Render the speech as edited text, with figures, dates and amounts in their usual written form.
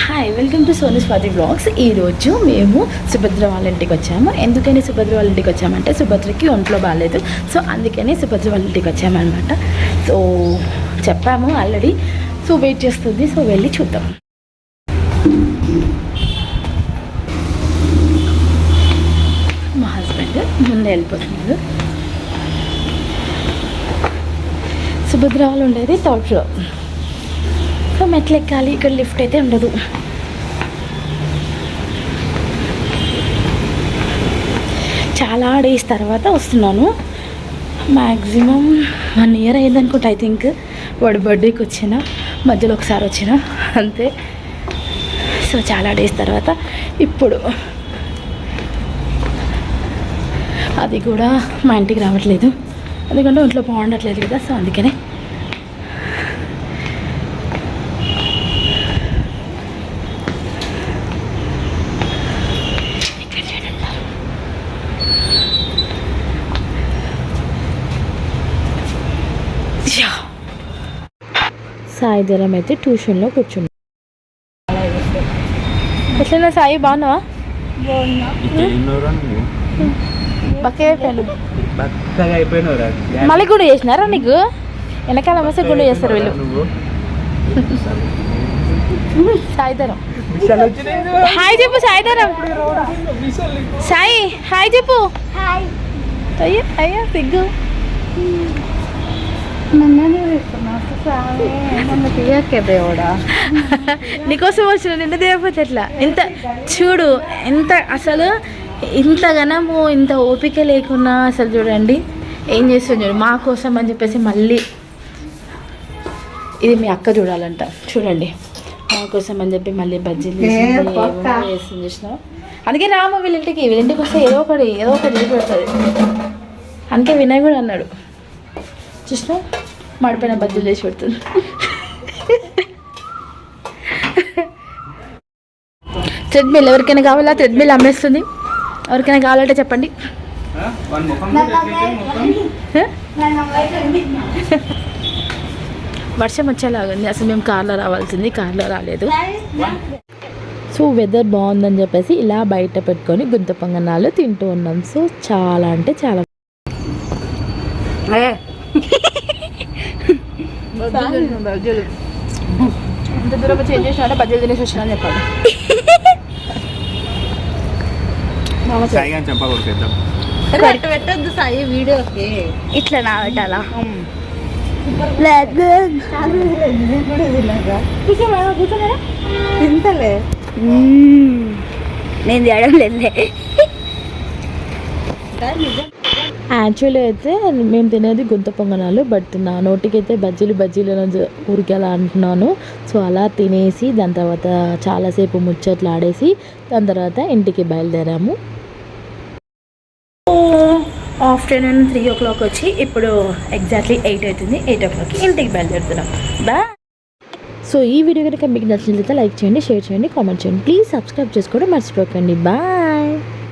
Hi, welcome to Sony Swathi blogs. ఈరోజు మేము సుభద్ర వాళ్ళ ఇంటికి వచ్చాము. ఎందుకని సుభద్ర వాళ్ళ ఇంటికి వచ్చామంటే సుభద్రకి ఒంట్లో బాగాలేదు. సో అందుకని సుభద్ర వాళ్ళ ఇంటికి వచ్చామన్నమాట. సో చెప్పాము ఆల్రెడీ. సో వెయిట్ చేస్తుంది. సో వెళ్ళి చూద్దాం. మా హస్బెండ్ ముందే వెళ్ళిపోతున్నారు. సుభద్ర వాళ్ళు ఉండేది థర్డ్ ఫ్లోర్. సో మెట్లు ఎక్కాలి. ఇక్కడ లిఫ్ట్ అయితే ఉండదు. చాలా డేస్ తర్వాత వస్తున్నాను. Maximum 1 year అయిందనుకుంటా. ఐ థింక్ వాడు బర్త్డేకి వచ్చిన, మధ్యలో ఒకసారి వచ్చిన అంతే. సో చాలా డేస్ తర్వాత ఇప్పుడు అది కూడా మా ఇంటికి రావట్లేదు, ఎందుకంటే ఒంట్లో బాగుండట్లేదు కదా. సో అందుకనే సాయిధరం అయితే ట్యూషన్లో కూర్చున్నాం. ఎట్లన్నా సాయి, బాగున్నావా? మళ్ళీ గుండు చేసినారా నీకు? వెనకాల మస్తు గుండు చేస్తారు వీళ్ళు. సాయిధరం హాయ్ చెప్పు. సాయిధరం సాయి హాయ్ చెప్పు. అయ్యో అయ్యో సిగ్గు. నీకోసం వచ్చిన నిన్న దేవపోతే ఎట్లా? ఇంత చూడు, ఎంత అసలు ఇంతగానము ఇంత ఓపిక లేకున్నా అసలు చూడండి ఏం చేస్తుంది చూడు మా కోసం అని చెప్పేసి. మళ్ళీ ఇది మీ అక్క చూడాలంట, చూడండి మా కోసం అని చెప్పి మళ్ళీ బజ్జీలు వేస్తుంది చూసినా. అందుకే రాము వీళ్ళింటికి వస్తే ఏదో ఒకటి చేసి పెడుతుంది. అందుకే వినయ్ కూడా అన్నాడు, చూసినా మాడిపోయిన బజ్జీలు చేసి పెడుతుంది. థ్రెడ్మిల్ ఎవరికైనా కావాలా? థ్రెడ్మిల్ అమ్మేస్తుంది. ఎవరికైనా కావాలంటే చెప్పండి. వర్షం వచ్చేలాగుంది. అసలు మేము కార్లో రావాల్సింది, కార్లో రాలేదు. సో వెదర్ బాగుందని చెప్పేసి ఇలా బయట పెట్టుకొని గుంత పొంగనాలు తింటూ ఉన్నాం. సో చాలా అంటే చాలా బజ్జీలు ఎంత దూరం చేంజ్ చేసినా బజ్జీలు తినేసి వచ్చినా అని చెప్పాలి. పెట్టద్దు సాయి వీడియోకి. ఇట్లా నా పెట్టాలా? తింటలే నేను చేయడం లేదులే. యాక్చువల్లీ అయితే మేము తినేది గుంత పొంగనాలు, బట్ నా నోటికైతే బజ్జీలు ఊరికి అలా అంటున్నాను. సో అలా తినేసి దాని తర్వాత చాలాసేపు ముచ్చట్లు ఆడేసి దాని తర్వాత ఇంటికి బయలుదేరాము. ఆఫ్టర్నూన్ 3 o'clock వచ్చి ఇప్పుడు ఎగ్జాక్ట్లీ 8 అవుతుంది. 8 o'clock ఇంటికి బయలుదేరుతున్నాం. బాయ్. సో ఈ వీడియో కనుక మీకు నచ్చినట్లయితే లైక్ చేయండి, షేర్ చేయండి, కామెంట్ చేయండి. ప్లీజ్ సబ్స్క్రైబ్ చేసుకోవడం మర్చిపోకండి. బాయ్.